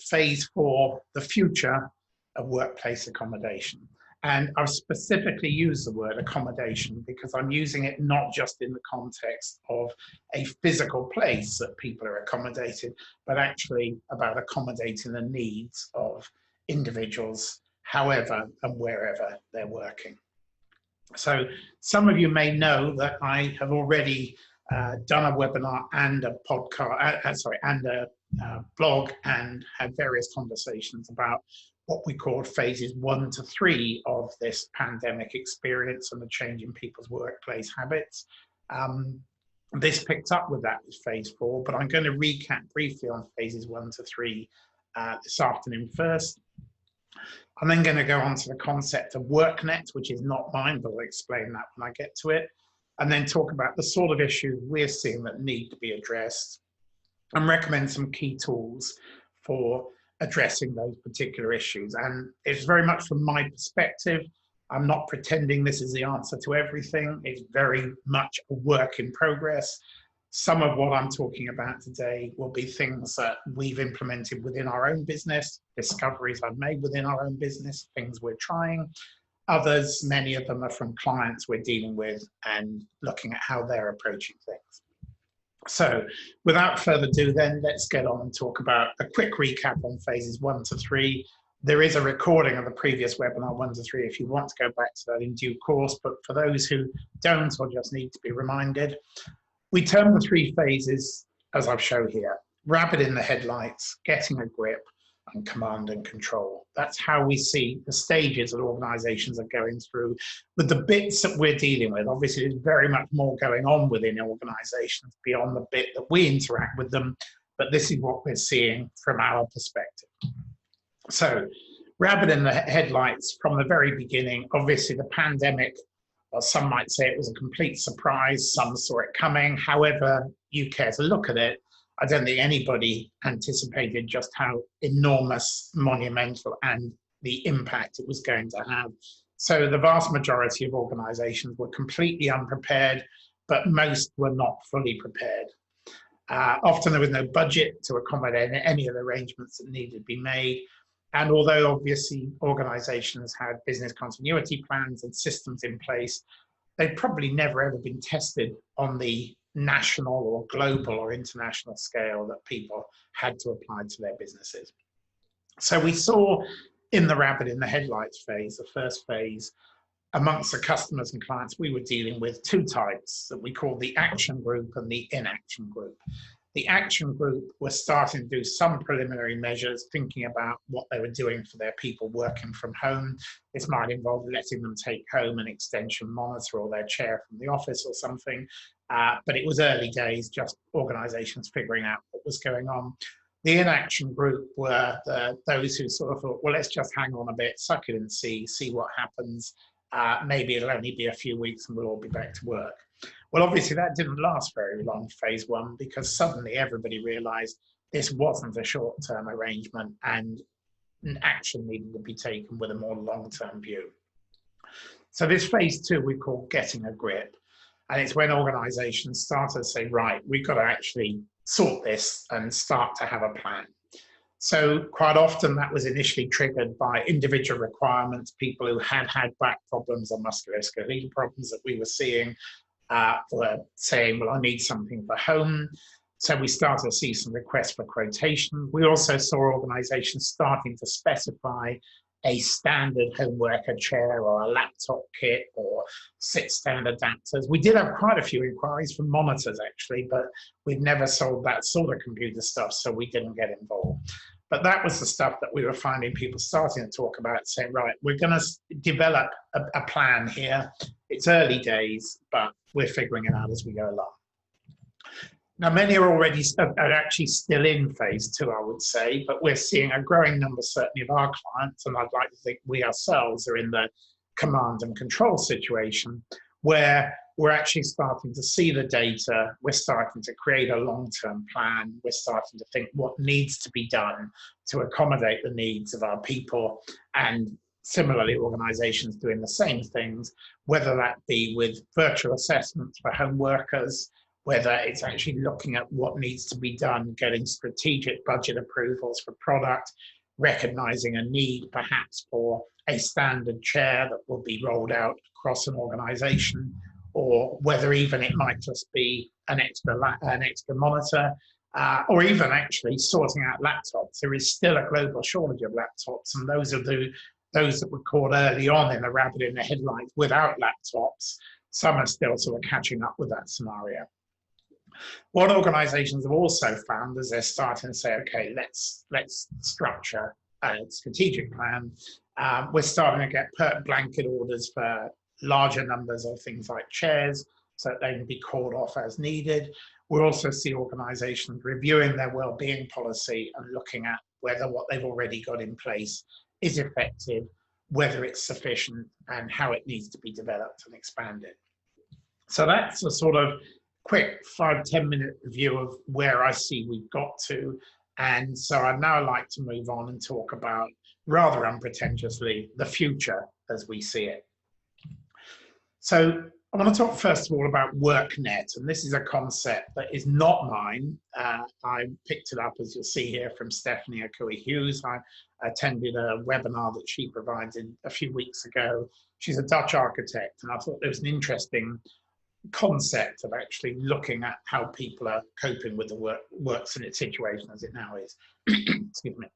Phase 4, the future of workplace accommodation. And I've specifically used the word accommodation because I'm using it not just in the context of a physical place that people are accommodated, but actually about accommodating the needs of individuals, however and wherever they're working. So some of you may know that I have already done a webinar and a podcast, and a blog, and had various conversations about what we called phases 1 to 3 of this pandemic experience and the change in people's workplace habits. This picked up with that with phase 4, but I'm going to recap briefly on phases 1 to 3 this afternoon first. I'm then going to go on to the concept of Worknet, which is not mine, but I'll explain that when I get to it, and then talk about the sort of issues we're seeing that need to be addressed, and recommend some key tools for addressing those particular issues. And it's very much from my perspective. I'm not pretending this is the answer to everything. It's very much a work in progress. Some of what I'm talking about today will be things that we've implemented within our own business, discoveries I've made within our own business, things we're trying. Others, many of them are from clients we're dealing with and looking at how they're approaching things. So without further ado then, let's get on and talk about a quick recap on phases 1 to 3. There is a recording of the previous webinar 1 to 3 if you want to go back to that in due course, but for those who don't or just need to be reminded, we term the 3 phases as I've shown here: rabbit in the headlights, getting a grip, and command and control. That's how we see the stages that organizations are going through. With the bits that we're dealing with, obviously there's very much more going on within organizations beyond the bit that we interact with them, but this is what we're seeing from our perspective. So, rabbit in the headlights from the very beginning. Obviously the pandemic, well, some might say it was a complete surprise, some saw it coming. However you care to look at it, I don't think anybody anticipated just how enormous, monumental, and the impact it was going to have. So the vast majority of organizations were completely unprepared, but most were not fully prepared. Often there was no budget to accommodate any of the arrangements that needed to be made. And although obviously organizations had business continuity plans and systems in place, they'd probably never ever been tested on the national or global or international scale that people had to apply to their businesses. So we saw in the rabbit in the headlights phase, the first phase, amongst the customers and clients we were dealing with, 2 types that we call the action group and the inaction group. The action group was starting to do some preliminary measures, thinking about what they were doing for their people working from home. This might involve letting them take home an extension monitor or their chair from the office or something. But it was early days, just organizations figuring out what was going on. The inaction group were those who sort of thought, well, let's just hang on a bit, suck it and see what happens. Maybe it'll only be a few weeks and we'll all be back to work. Well, obviously that didn't last very long, phase 1, because suddenly everybody realized this wasn't a short-term arrangement and action needed to be taken with a more long-term view. So this phase 2 we call getting a grip. And it's when organizations start to say, right, we've got to actually sort this and start to have a plan. So quite often that was initially triggered by individual requirements, people who had back problems or musculoskeletal problems that we were seeing, were saying, well, I need something for home. So we started to see some requests for quotation. We also saw organizations starting to specify a standard home worker chair or a laptop kit or sit-stand adapters. We did have quite a few inquiries for monitors actually, but we've never sold that sort of computer stuff, so we didn't get involved. But that was the stuff that we were finding people starting to talk about, saying, right, we're going to develop a plan here. It's early days, but we're figuring it out as we go along. Now, many are actually still in phase 2, I would say, but we're seeing a growing number, certainly, of our clients, and I'd like to think we ourselves are in the command and control situation, where we're actually starting to see the data, we're starting to create a long-term plan, we're starting to think what needs to be done to accommodate the needs of our people, and similarly organizations doing the same things, whether that be with virtual assessments for home workers, whether it's actually looking at what needs to be done, getting strategic budget approvals for product, recognizing a need perhaps for a standard chair that will be rolled out across an organization, or whether even it might just be an extra monitor, or even actually sorting out laptops. There is still a global shortage of laptops, and those that were caught early on in the rabbit in the headlights without laptops, some are still sort of catching up with that scenario. What organizations have also found is they're starting to say, okay, let's structure a strategic plan. We're starting to get blanket orders for larger numbers of things like chairs, so that they can be called off as needed. We also see organizations reviewing their well-being policy and looking at whether what they've already got in place is effective, whether it's sufficient, and how it needs to be developed and expanded. So that's a sort of quick 5-10 minute review of where I see we've got to. And so I'd now like to move on and talk about, rather unpretentiously, the future as we see it. So I want to talk first of all about Worknet, and this is a concept that is not mine. I picked it up, as you'll see here, from Stephanie Akui-Hughes. I attended a webinar that she provided a few weeks ago. She's a Dutch architect, and I thought there was an interesting concept of actually looking at how people are coping with the works in its situation as it now is. Excuse me.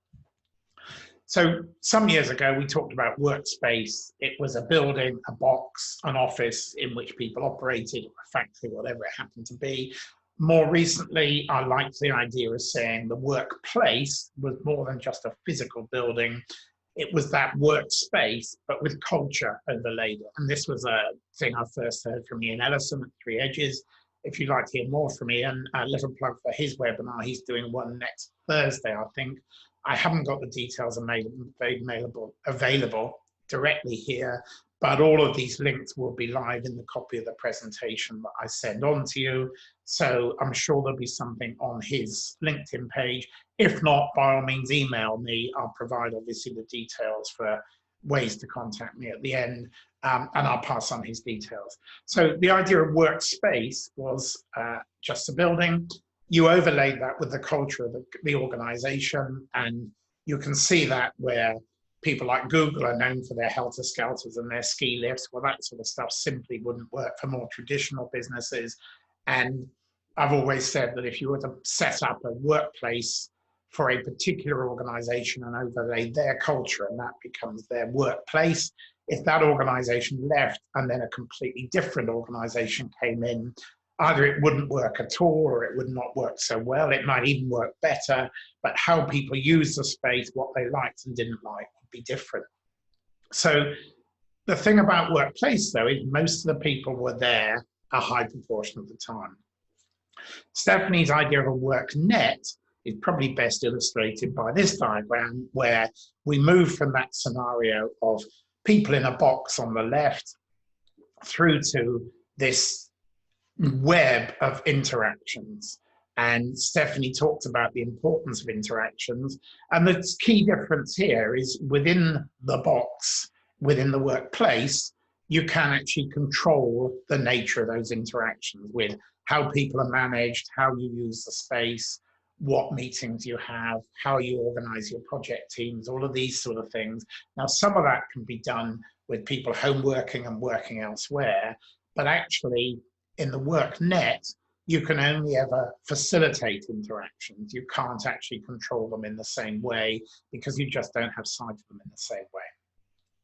So some years ago, we talked about workspace. It was a building, a box, an office in which people operated, or a factory, whatever it happened to be. More recently, I liked the idea of saying the workplace was more than just a physical building. It was that workspace, but with culture overlaid. And this was a thing I first heard from Ian Ellison at Three Edges. If you'd like to hear more from Ian, a little plug for his webinar. He's doing one next Thursday, I think. I haven't got the details available directly here, but all of these links will be live in the copy of the presentation that I send on to you. So I'm sure there'll be something on his LinkedIn page. If not, by all means, email me. I'll provide obviously the details for ways to contact me at the end, and I'll pass on his details. So the idea of workspace was just a building. You overlaid that with the culture of the organization, and you can see that where people like Google are known for their helter-skelters and their ski lifts. Well, that sort of stuff simply wouldn't work for more traditional businesses. And I've always said that if you were to set up a workplace for a particular organization and overlay their culture, and that becomes their workplace, if that organization left and then a completely different organization came in, either it wouldn't work at all, or it would not work so well. It might even work better, but how people use the space, what they liked and didn't like, would be different. So the thing about workplace, though, is most of the people were there a high proportion of the time. Stephanie's idea of a Worknet is probably best illustrated by this diagram, where we move from that scenario of people in a box on the left through to this web of interactions. And Stephanie talked about the importance of interactions. And the key difference here is within the box, within the workplace, you can actually control the nature of those interactions with how people are managed, how you use the space, what meetings you have, how you organize your project teams, all of these sort of things. Now, some of that can be done with people home working and working elsewhere, but actually, in the Worknet, you can only ever facilitate interactions. You can't actually control them in the same way because you just don't have sight of them in the same way.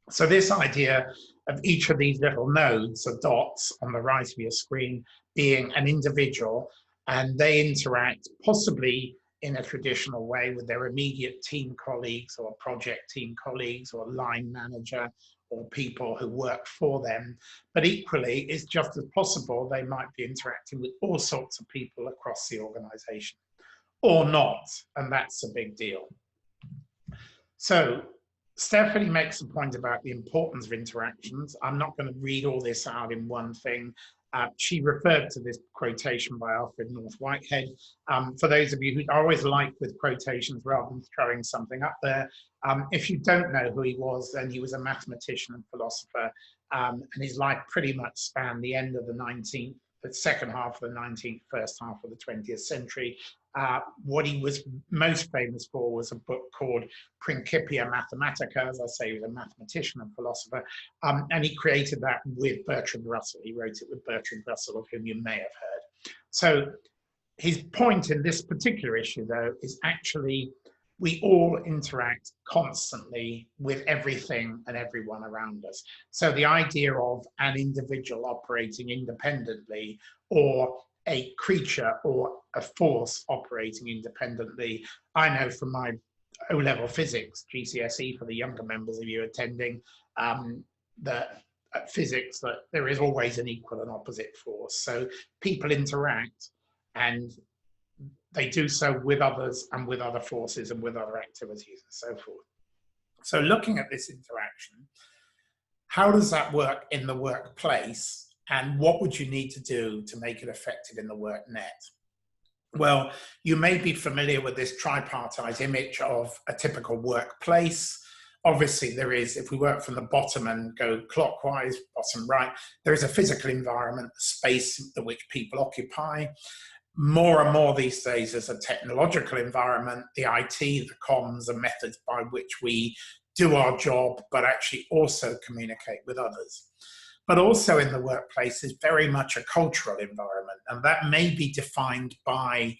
So this idea of each of these little nodes or dots on the right of your screen being an individual, and they interact possibly in a traditional way with their immediate team colleagues or project team colleagues or line manager or people who work for them, but equally it's just as possible they might be interacting with all sorts of people across the organization or not, and that's a big deal. So Stephanie makes a point about the importance of interactions. I'm not going to read all this out in one thing. She referred to this quotation by Alfred North Whitehead. For those of you who always like with quotations rather than throwing something up there, if you don't know who he was, then he was a mathematician and philosopher, and his life pretty much spanned the end of the 19th, the second half of the 19th, first half of the 20th century. What he was most famous for was a book called Principia Mathematica. As I say, he was a mathematician and philosopher, and he created that with Bertrand Russell. He wrote it with Bertrand Russell, of whom you may have heard. So his point in this particular issue, though, is actually we all interact constantly with everything and everyone around us. So the idea of an individual operating independently, or a creature or a force operating independently, I know from my O-level physics, GCSE for the younger members of you attending, that physics, that there is always an equal and opposite force. So people interact, and they do so with others and with other forces and with other activities and so forth. So looking at this interaction, how does that work in the workplace, and what would you need to do to make it effective in the Worknet? Well, you may be familiar with this tripartite image of a typical workplace. Obviously there is, if we work from the bottom and go clockwise, bottom right, there is a physical environment, a space that which people occupy. More and more these days as a technological environment, the IT, the comms, the methods by which we do our job, but actually also communicate with others. But also in the workplace is very much a cultural environment, and that may be defined by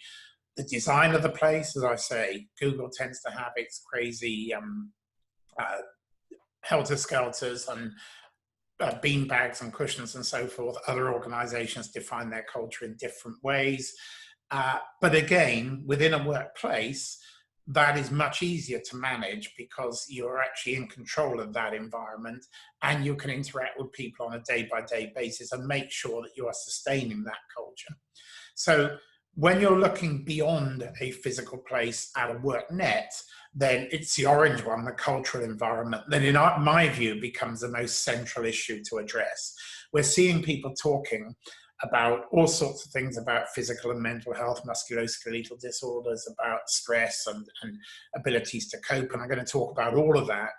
the design of the place. As I say, Google tends to have its crazy helter-skelters and bean bags and cushions and so forth. Other organizations define their culture in different ways. But again, within a workplace, that is much easier to manage because you're actually in control of that environment, and you can interact with people on a day-by-day basis and make sure that you are sustaining that culture. So when you're looking beyond a physical place at a Worknet, then it's the orange one, the cultural environment, that in my view becomes the most central issue to address. We're seeing people talking about all sorts of things about physical and mental health, musculoskeletal disorders, about stress and abilities to cope, and I'm going to talk about all of that.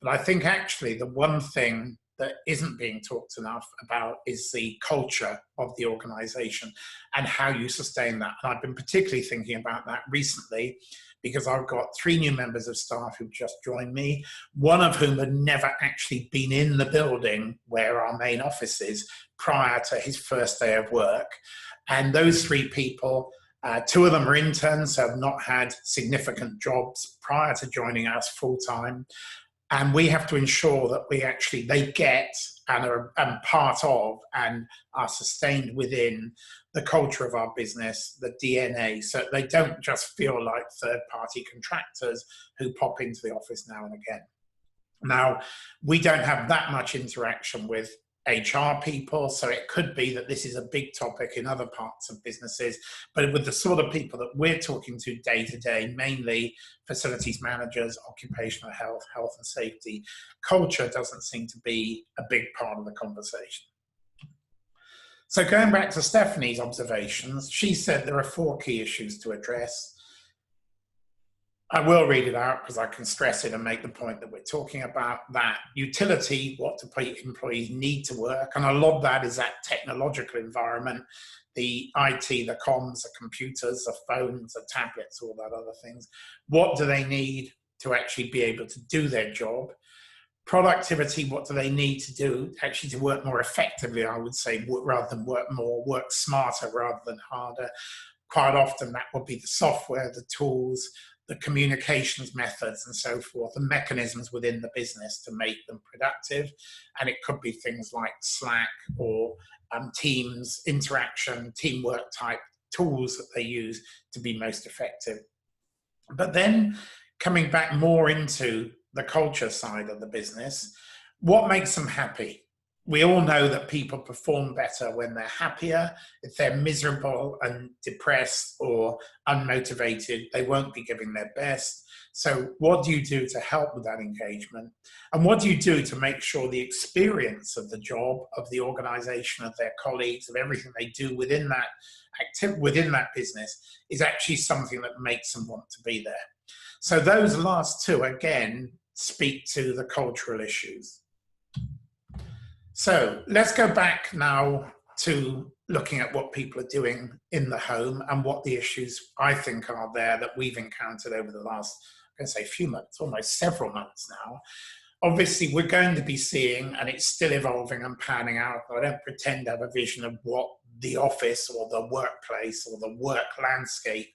But I think actually the one thing that isn't being talked enough about is the culture of the organization and how you sustain that. And I've been particularly thinking about that recently because I've got 3 new members of staff who've just joined me, one of whom had never actually been in the building where our main office is prior to his first day of work. And those 3 people, 2 of them are interns, so have not had significant jobs prior to joining us full-time. And we have to ensure that they get and are part of and are sustained within the culture of our business, the DNA, so they don't just feel like third-party contractors who pop into the office now and again. Now, we don't have that much interaction with HR people, so it could be that this is a big topic in other parts of businesses, but with the sort of people that we're talking to day to day, mainly facilities managers, occupational health, health and safety, culture doesn't seem to be a big part of the conversation. So going back to Stephanie's observations, she said there are 4 key issues to address. I will read it out because I can stress it and make the point that we're talking about that utility, what do employees need to work, and a lot of that is that technological environment, the IT, the comms, the computers, the phones, the tablets, all that other things. What do they need to actually be able to do their job? Productivity, what do they need to do actually to work more effectively, I would say, rather than work more, work smarter rather than harder. Quite often that will be the software, the tools, the communications methods and so forth, the mechanisms within the business to make them productive. And it could be things like Slack or Teams, interaction, teamwork type tools that they use to be most effective. But then coming back more into the culture side of the business, what makes them happy? We all know that people perform better when they're happier. If they're miserable and depressed or unmotivated, they won't be giving their best. So what do you do to help with that engagement? And what do you do to make sure the experience of the job, of the organization, of their colleagues, of everything they do within that business is actually something that makes them want to be there? So those last 2, again, speak to the cultural issues. So let's go back now to looking at what people are doing in the home and what the issues I think are there that we've encountered over the last, I'm going to say, few months, almost several months now. Obviously, we're going to be seeing, and it's still evolving and panning out. I don't pretend to have a vision of what the office or the workplace or the work landscape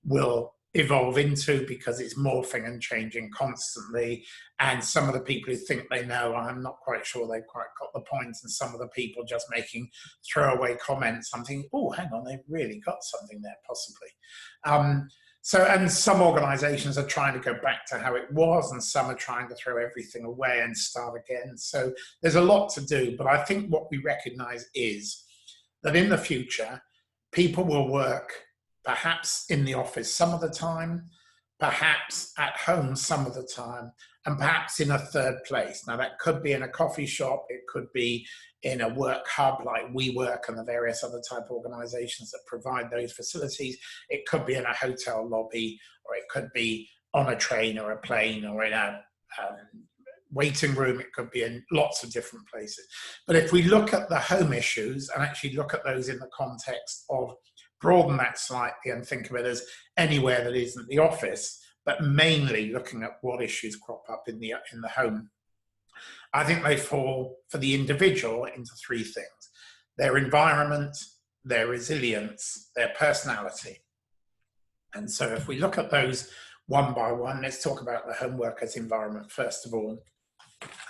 will evolve into, because it's morphing and changing constantly. And some of the people who think they know, I'm not quite sure they've quite got the point. And some of the people just making throwaway comments, I'm thinking, oh, hang on, they've really got something there, possibly. And some organizations are trying to go back to how it was, and some are trying to throw everything away and start again. So there's a lot to do, but I think what we recognize is that in the future, people will work perhaps in the office some of the time, perhaps at home some of the time, and perhaps in a third place. Now, that could be in a coffee shop, it could be in a work hub like WeWork and the various other type of organizations that provide those facilities. It could be in a hotel lobby, or it could be on a train or a plane, or in a waiting room. It could be in lots of different places. But if we look at the home issues and actually look at those in the context of, broaden that slightly and think of it as anywhere that isn't the office, but mainly looking at what issues crop up in the home, I think they fall for the individual into three things: their environment, their resilience, their personality. And so if we look at those one by one, let's talk about the home worker's environment first of all.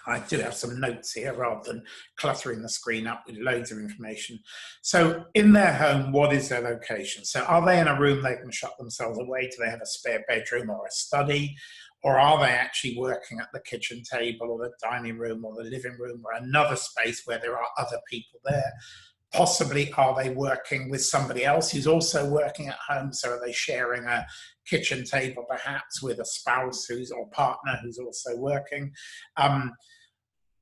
I do have some notes here rather than cluttering the screen up with loads of information. So in their home, what is their location? So are they in a room they can shut themselves away? Do they have a spare bedroom or a study? Or are they actually working at the kitchen table or the dining room or the living room or another space where there are other people there? Possibly, are they working with somebody else who's also working at home? So are they sharing a kitchen table perhaps with a spouse or partner who's also working? And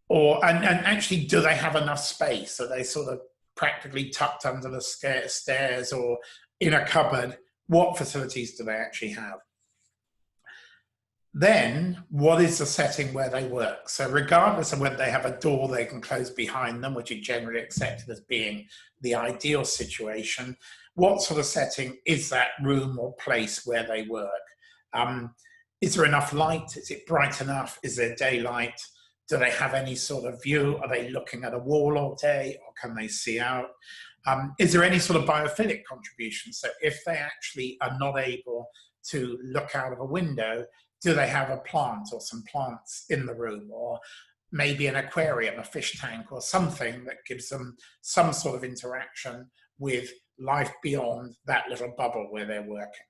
actually, do they have enough space? Are they sort of practically tucked under the stairs or in a cupboard? What facilities do they actually have? Then, what is the setting where they work? So regardless of whether they have a door they can close behind them, which is generally accepted as being the ideal situation, what sort of setting is that room or place where they work? Is there enough light? Is it bright enough? Is there daylight? Do they have any sort of view? Are they looking at a wall all day, or can they see out? Is there any sort of biophilic contribution? So if they actually are not able to look out of a window, do they have a plant or some plants in the room, or maybe an aquarium, a fish tank, or something that gives them some sort of interaction with life beyond that little bubble where they're working?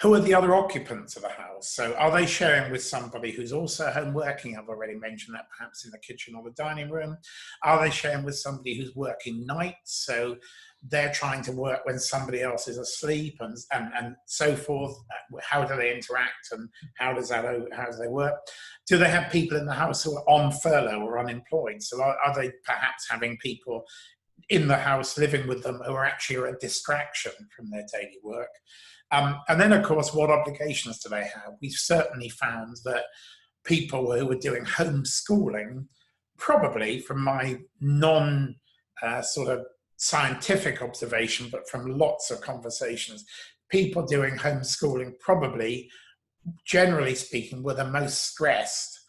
Who are the other occupants of the house? So are they sharing with somebody who's also home working? I've already mentioned that, perhaps in the kitchen or the dining room. Are they sharing with somebody who's working nights? So they're trying to work when somebody else is asleep, and so forth. How do they interact, and how do they work? Do they have people in the house who are on furlough or unemployed? So are they perhaps having people in the house living with them who are actually a distraction from their daily work? And then, of course, what obligations do they have? We've certainly found that people who are doing homeschooling, probably from my sort of scientific observation, but from lots of conversations, people doing homeschooling probably, generally speaking, were the most stressed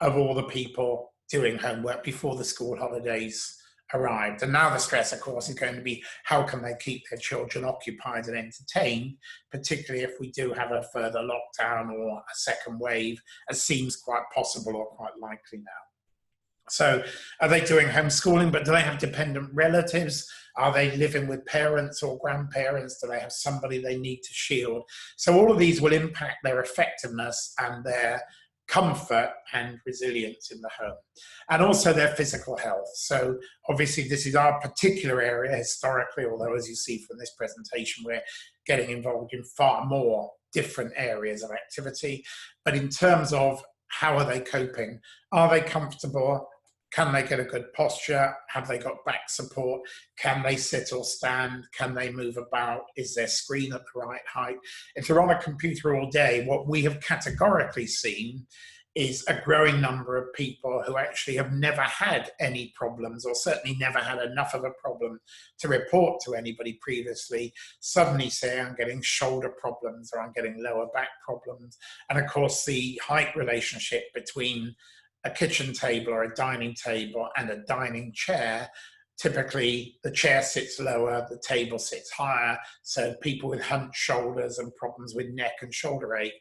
of all the people doing homework before the school holidays arrived. And now the stress, of course, is going to be how can they keep their children occupied and entertained, particularly if we do have a further lockdown or a second wave, as seems quite possible or quite likely now. So are they doing homeschooling, but do they have dependent relatives? Are they living with parents or grandparents? Do they have somebody they need to shield? So all of these will impact their effectiveness and their comfort and resilience in the home, and also their physical health. So obviously this is our particular area historically, although as you see from this presentation, we're getting involved in far more different areas of activity. But in terms of how are they coping? Are they comfortable? Can they get a good posture? Have they got back support? Can they sit or stand? Can they move about? Is their screen at the right height? If they're on a computer all day, what we have categorically seen is a growing number of people who actually have never had any problems, or certainly never had enough of a problem to report to anybody previously, suddenly say, I'm getting shoulder problems or I'm getting lower back problems. And of course, the height relationship between a kitchen table or a dining table and a dining chair, typically the chair sits lower, the table sits higher. So people with hunched shoulders and problems with neck and shoulder ache,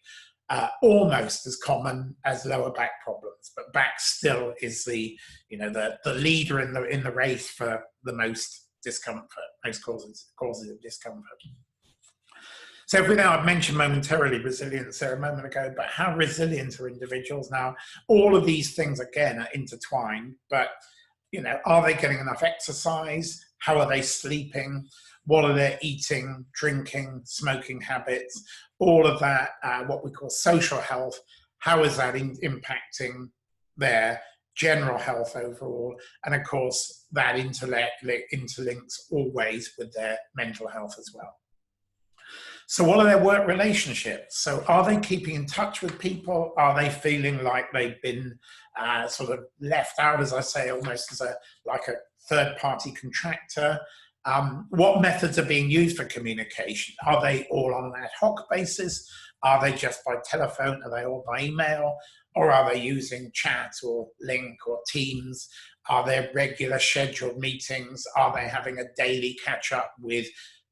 almost as common as lower back problems, but back still is the leader in the race for the most discomfort, most causes of discomfort. So if we now, I've mentioned momentarily resilience there a moment ago, but how resilient are individuals now? All of these things again are intertwined, but are they getting enough exercise? How are they sleeping? What are their eating, drinking, smoking habits? All of that, what we call social health, how is that impacting their general health overall? And of course, that interlinks always with their mental health as well. So what are their work relationships? So are they keeping in touch with people? Are they feeling like they've been sort of left out, as I say, almost as like a third-party contractor? What methods are being used for communication? Are they all on an ad hoc basis? Are they just by telephone? Are they all by email? Or are they using chat or Link or Teams? Are there regular scheduled meetings? Are they having a daily catch-up with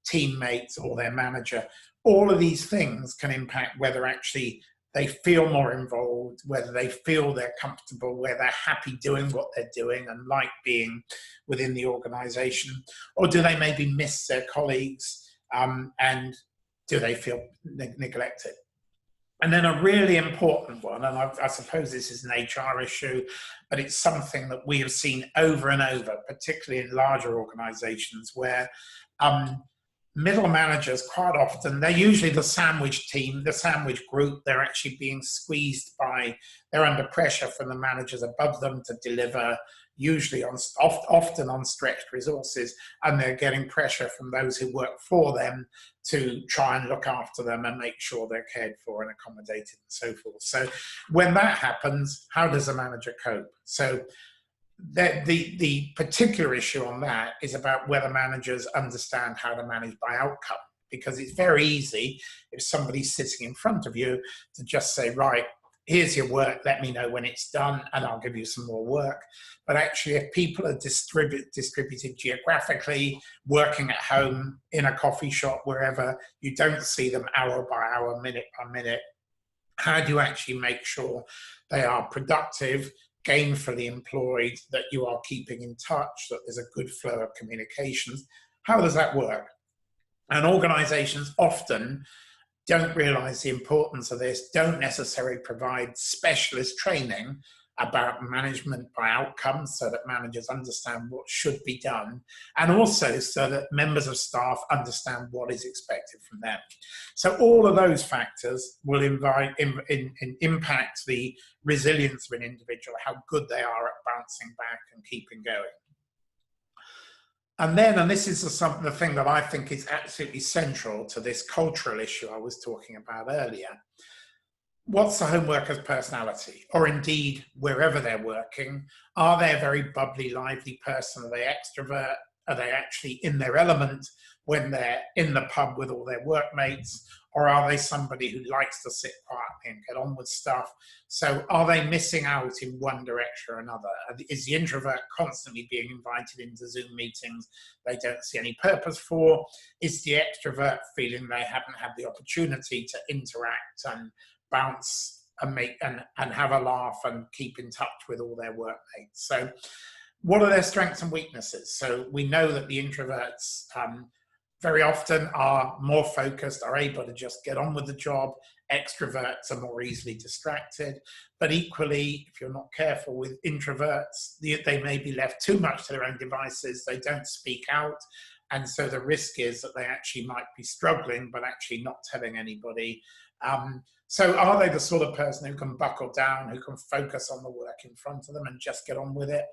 teammates or their manager? All of these things can impact whether actually they feel more involved, whether they feel they're comfortable, whether they're happy doing what they're doing and like being within the organization, or do they maybe miss their colleagues, and do they feel neglected? And then a really important one, and I suppose this is an HR issue, but it's something that we have seen over and over, particularly in larger organizations where middle managers, quite often, they're usually the sandwich team, the sandwich group. They're actually being squeezed they're under pressure from the managers above them to deliver, usually often on stretched resources, and they're getting pressure from those who work for them to try and look after them and make sure they're cared for and accommodated and so forth. So when that happens, how does a manager cope? So the particular issue on that is about whether managers understand how to manage by outcome, because it's very easy if somebody's sitting in front of you to just say, right, here's your work, let me know when it's done and I'll give you some more work. But actually, if people are distributed geographically, working at home, in a coffee shop, wherever, you don't see them hour by hour, minute by minute. How do you actually make sure they are productive, gainfully employed, that you are keeping in touch, that there's a good flow of communications? How does that work? And organizations often don't realize the importance of this, don't necessarily provide specialist training about management by outcomes so that managers understand what should be done, and also so that members of staff understand what is expected from them. So all of those factors will impact the resilience of an individual, how good they are at bouncing back and keeping going. And then, and this is the thing that I think is absolutely central to this cultural issue I was talking about earlier. What's the home worker's personality? Or indeed, wherever they're working, are they a very bubbly, lively person? Are they extrovert? Are they actually in their element when they're in the pub with all their workmates? Or are they somebody who likes to sit quietly and get on with stuff? So are they missing out in one direction or another? Is the introvert constantly being invited into Zoom meetings they don't see any purpose for? Is the extrovert feeling they haven't had the opportunity to interact and bounce and make and have a laugh and keep in touch with all their workmates? So what are their strengths and weaknesses? So we know that the introverts very often are more focused, are able to just get on with the job. Extroverts are more easily distracted, but equally, if you're not careful with introverts, they may be left too much to their own devices. They don't speak out. And so the risk is that they actually might be struggling, but actually not telling anybody. So are they the sort of person who can buckle down, who can focus on the work in front of them and just get on with it?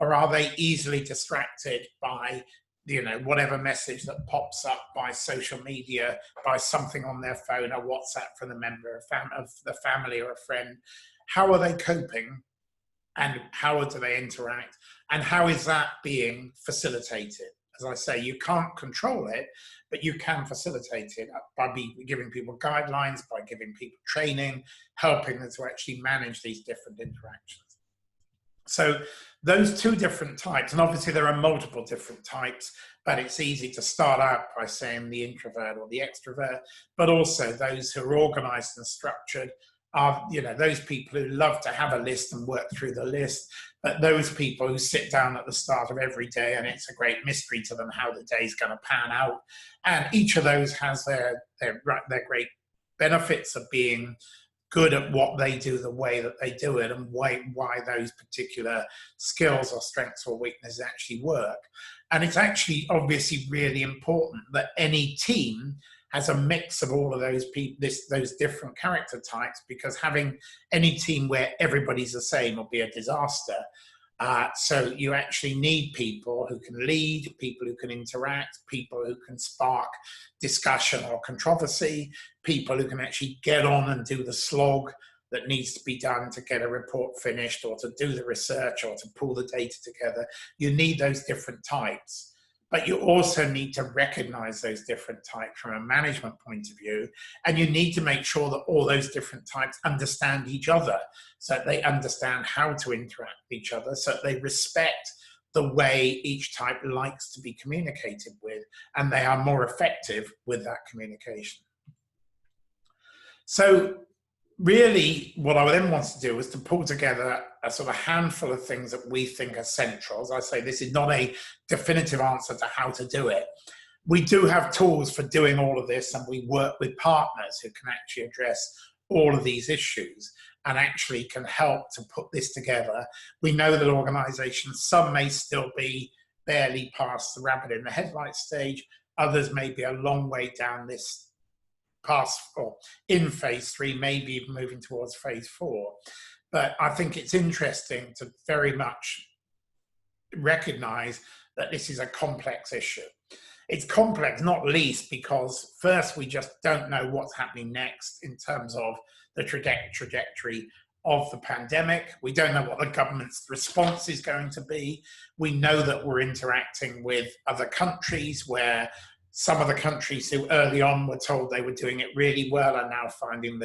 Or are they easily distracted by whatever message that pops up by social media, by something on their phone, or WhatsApp from a member of the family or a friend? how are they coping, and how do they interact, and how is that being facilitated? As I say, you can't control it, but you can facilitate it by giving people guidelines, by giving people training, helping them to actually manage these different interactions. So those two different types, and obviously there are multiple different types, but it's easy to start out by saying the introvert or the extrovert, but also those who are organized and structured are, those people who love to have a list and work through the list, but those people who sit down at the start of every day and it's a great mystery to them how the day's going to pan out. And each of those has their great benefits of being good at what they do, the way that they do it, and why those particular skills or strengths or weaknesses actually work. And it's actually obviously really important that any team has a mix of all of those people, those different character types, because having any team where everybody's the same will be a disaster. So you actually need people who can lead, people who can interact, people who can spark discussion or controversy, people who can actually get on and do the slog that needs to be done to get a report finished, or to do the research, or to pull the data together. You need those different types. But you also need to recognize those different types from a management point of view, and you need to make sure that all those different types understand each other, so that they understand how to interact with each other, so that they respect the way each type likes to be communicated with, and they are more effective with that communication. So really, what I then want to do is to pull together a sort of handful of things that we think are central. As I say, this is not a definitive answer to how to do it. We do have tools for doing all of this, and we work with partners who can actually address all of these issues and actually can help to put this together. We know that organizations, some may still be barely past the rabbit in the headlights stage, others may be a long way down this past or in phase 3, maybe even moving towards phase 4. But I think it's interesting to very much recognize that this is a complex issue. It's complex, not least because first, we just don't know what's happening next in terms of the trajectory of the pandemic. We don't know what the government's response is going to be. We know that we're interacting with other countries where some of the countries who early on were told they were doing it really well are now finding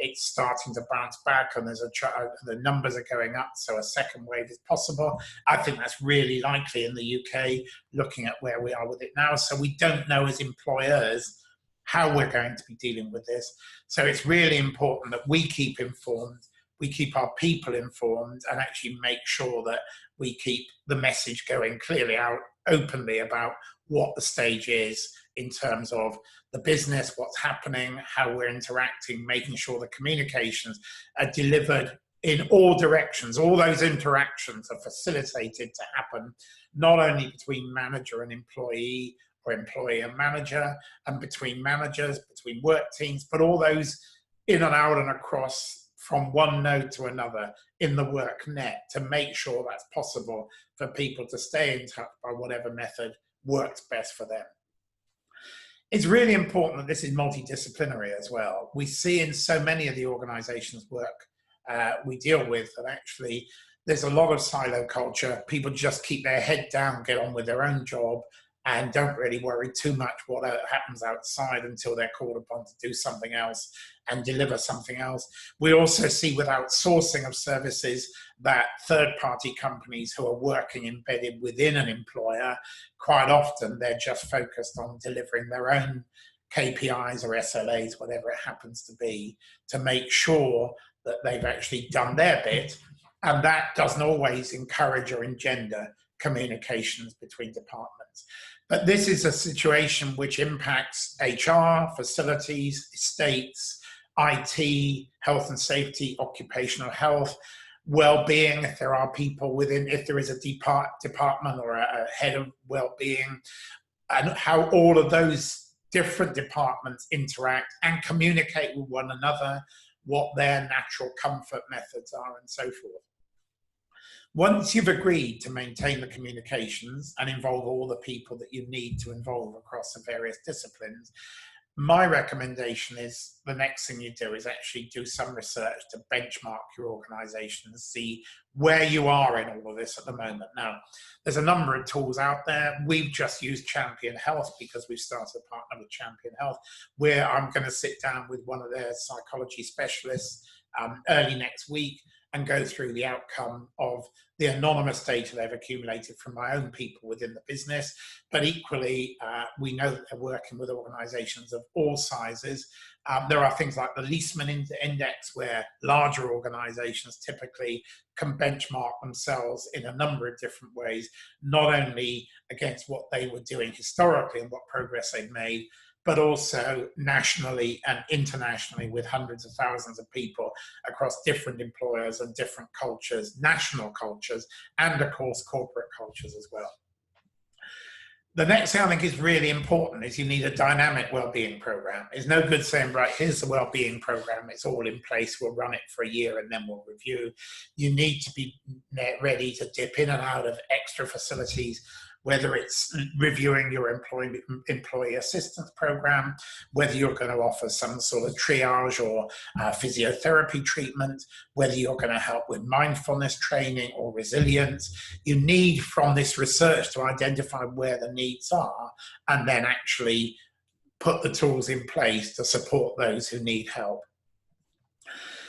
it's starting to bounce back, and the numbers are going up, so a second wave is possible. I think that's really likely in the UK, looking at where we are with it now. So we don't know as employers how we're going to be dealing with this. So it's really important that we keep informed, we keep our people informed, and actually make sure that we keep the message going clearly out, openly, about what the stage is in terms of the business, what's happening, how we're interacting, making sure the communications are delivered in all directions. All those interactions are facilitated to happen, not only between manager and employee, or employee and manager, and between managers, between work teams, but all those in and out and across from one node to another in the Worknet, to make sure that's possible for people to stay in touch by whatever method works best for them. It's really important that this is multidisciplinary as well. We see in so many of the organizations we deal with that actually there's a lot of silo culture. People just keep their head down, get on with their own job, and don't really worry too much what happens outside until they're called upon to do something else and deliver something else. We also see with outsourcing of services that third-party companies who are working embedded within an employer, quite often they're just focused on delivering their own KPIs or SLAs, whatever it happens to be, to make sure that they've actually done their bit. And that doesn't always encourage or engender communications between departments. But this is a situation which impacts HR, facilities, estates, IT, health and safety, occupational health, well-being, if there are people within, if there is a department or a head of well-being, and how all of those different departments interact and communicate with one another, what their natural comfort methods are, and so forth. Once you've agreed to maintain the communications and involve all the people that you need to involve across the various disciplines, my recommendation is the next thing you do is actually do some research to benchmark your organization and see where you are in all of this at the moment. Now, there's a number of tools out there. We've just used Champion Health because we've started a partner with Champion Health, where I'm going to sit down with one of their psychology specialists early next week and go through the outcome of the anonymous data they've accumulated from my own people within the business. But equally, we know that they're working with organizations of all sizes. There are things like the Leesman Index, where larger organizations typically can benchmark themselves in a number of different ways, not only against what they were doing historically and what progress they've made, but also nationally and internationally with hundreds of thousands of people across different employers and different cultures, national cultures, and of course, corporate cultures as well. The next thing I think is really important is you need a dynamic wellbeing program. It's no good saying, right, here's the wellbeing program, it's all in place, we'll run it for a year and then we'll review. You need to be ready to dip in and out of extra facilities, whether it's reviewing your employee assistance program, whether you're going to offer some sort of triage or physiotherapy treatment, whether you're going to help with mindfulness training or resilience. You need from this research to identify where the needs are and then actually put the tools in place to support those who need help.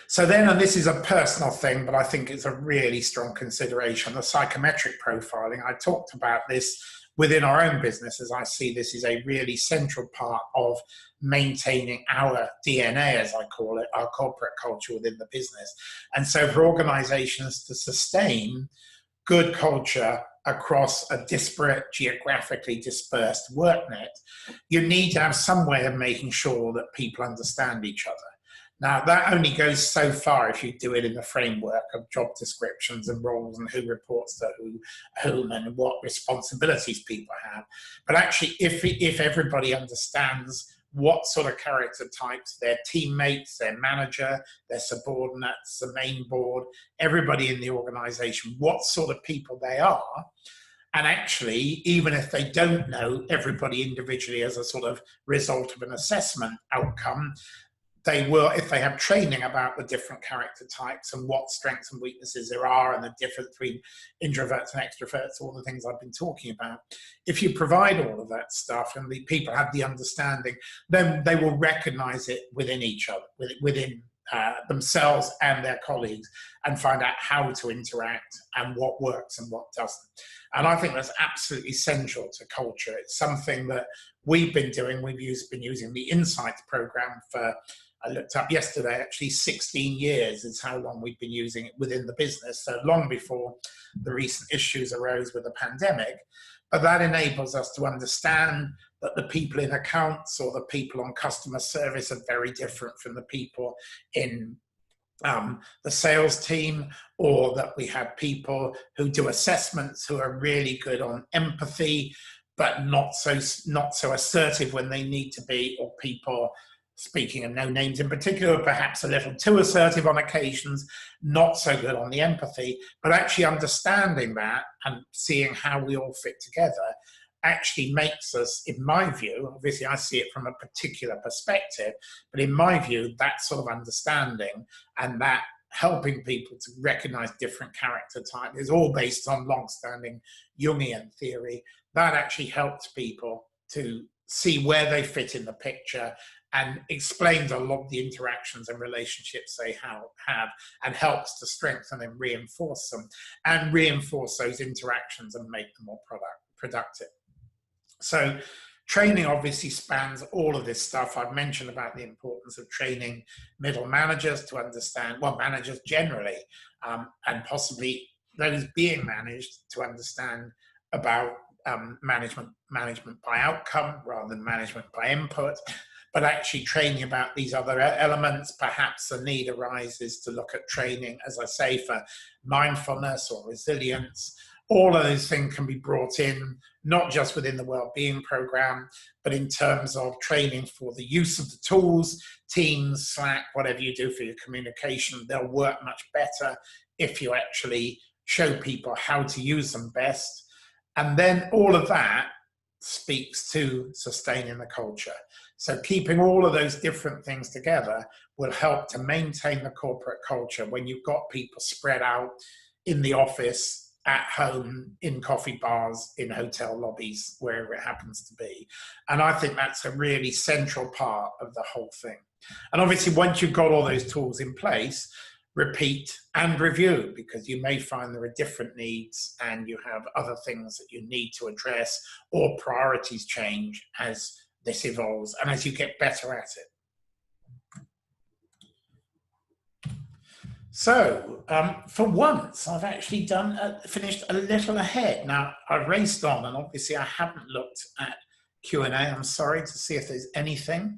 So then, and this is a personal thing, but I think it's a really strong consideration, the psychometric profiling. I talked about this within our own business, as I see this is a really central part of maintaining our DNA, as I call it, our corporate culture within the business. And so for organizations to sustain good culture across a disparate, geographically dispersed Worknet, you need to have some way of making sure that people understand each other. Now, that only goes so far if you do it in the framework of job descriptions and roles and who reports to whom and what responsibilities people have. But actually, if everybody understands what sort of character types, their teammates, their manager, their subordinates, the main board, everybody in the organization, what sort of people they are, and actually, even if they don't know everybody individually as a sort of result of an assessment outcome, they will, if they have training about the different character types and what strengths and weaknesses there are and the difference between introverts and extroverts, all the things I've been talking about. If you provide all of that stuff and the people have the understanding, then they will recognize it within each other, within themselves and their colleagues, and find out how to interact and what works and what doesn't. And I think that's absolutely essential to culture. It's something that we've been doing. We've been using the Insights program for, I looked up yesterday, actually 16 years is how long we've been using it within the business. So long before the recent issues arose with the pandemic. But that enables us to understand that the people in accounts or the people on customer service are very different from the people in the sales team, or that we have people who do assessments who are really good on empathy, but not so assertive when they need to be, or people, speaking of no names in particular, perhaps a little too assertive on occasions, not so good on the empathy, but actually understanding that and seeing how we all fit together actually makes us, in my view, obviously I see it from a particular perspective, but in my view, that sort of understanding and that helping people to recognize different character types is all based on long-standing Jungian theory. That actually helps people to see where they fit in the picture and explains a lot of the interactions and relationships they have and helps to strengthen and reinforce them and reinforce those interactions and make them more productive. So training obviously spans all of this stuff. I've mentioned about the importance of training middle managers to understand, well, managers generally, and possibly those being managed to understand about management by outcome rather than management by input, but actually training about these other elements. Perhaps the need arises to look at training, as I say, for mindfulness or resilience. All of those things can be brought in, not just within the wellbeing program, but in terms of training for the use of the tools, Teams, Slack, whatever you do for your communication. They'll work much better if you actually show people how to use them best. And then all of that speaks to sustaining the culture. So keeping all of those different things together will help to maintain the corporate culture when you've got people spread out in the office, at home, in coffee bars, in hotel lobbies, wherever it happens to be. And I think that's a really central part of the whole thing. And obviously, once you've got all those tools in place, repeat and review, because you may find there are different needs and you have other things that you need to address, or priorities change as this evolves and as you get better at it. So for once, I've actually finished a little ahead. Now, I've raced on, and obviously I haven't looked at Q&A. I'm sorry, to see if there's anything.